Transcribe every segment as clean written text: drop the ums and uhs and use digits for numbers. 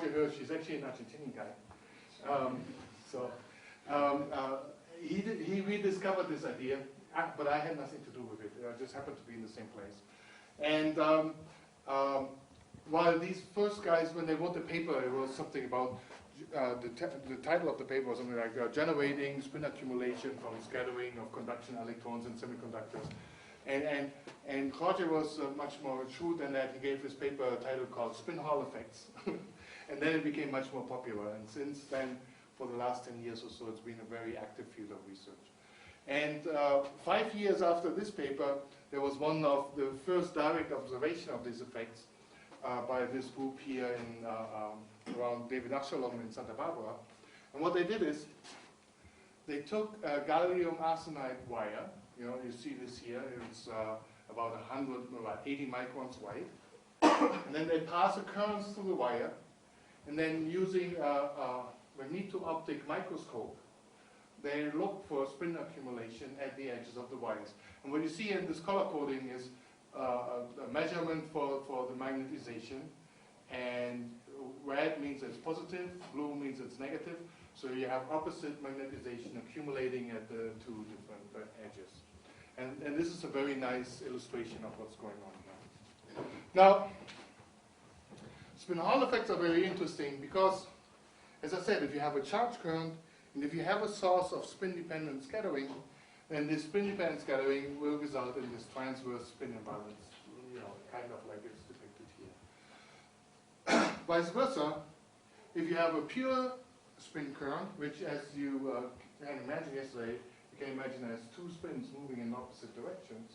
Roger Hirsch. He's actually an Argentinian guy. He rediscovered this idea, but I had nothing to do with it. I just happened to be in the same place. And while these first guys, when they wrote the paper, it was something about, the title of the paper was something like generating spin accumulation from scattering of conduction electrons in semiconductors. And Roger was much more shrewd than that. He gave his paper a title called Spin Hall Effects. And then it became much more popular. And since then, for the last 10 years or so, it's been a very active field of research. And 5 years after this paper, there was one of the first direct observation of these effects by this group here in, around David Ashalom in Santa Barbara. And what they did is, they took gallium arsenide wire. You know, you see this here. It's about 80 microns wide. And then they pass a current through the wire. And then using a magneto-optic microscope, they look for spin accumulation at the edges of the wires. And what you see in this color coding is a measurement for the magnetization. And red means it's positive, blue means it's negative. So you have opposite magnetization accumulating at the two different edges. And this is a very nice illustration of what's going on here. Now, spin Hall effects are very interesting because, as I said, if you have a charge current and if you have a source of spin-dependent scattering, then this spin-dependent scattering will result in this transverse spin imbalance, you know, kind of like it's depicted here. Vice versa, if you have a pure spin current, which, as you can imagine yesterday, you can imagine as two spins moving in opposite directions.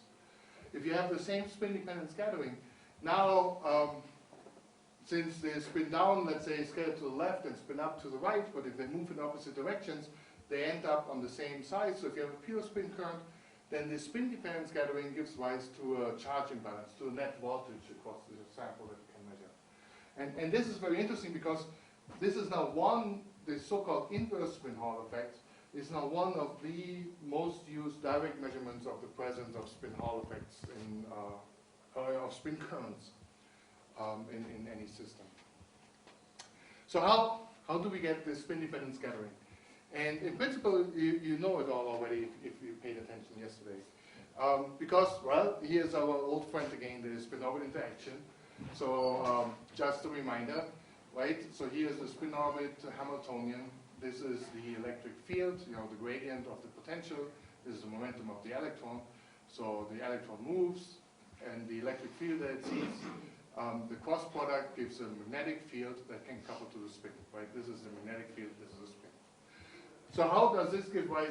If you have the same spin-dependent scattering, now since they spin down, let's say, scatter to the left and spin up to the right, but if they move in opposite directions, they end up on the same side. So if you have a pure spin current, then the spin-dependent scattering gives rise to a charge imbalance, to a net voltage across the sample that you can measure. And this is very interesting because this is now the so-called inverse spin Hall effect is now one of the most used direct measurements of the presence of spin Hall effects in, of spin currents in any system. So how do we get this spin-dependent scattering? And in principle, you know it all already if you paid attention yesterday. Because, well, here's our old friend again, the spin-orbit interaction. So just a reminder, right? So here's the spin-orbit Hamiltonian. This is the electric field, you know, the gradient of the potential. This is the momentum of the electron. So the electron moves, and the electric field that it sees, the cross product gives a magnetic field that can couple to the spin, right? This is the magnetic field, this is the spin. So how does this give rise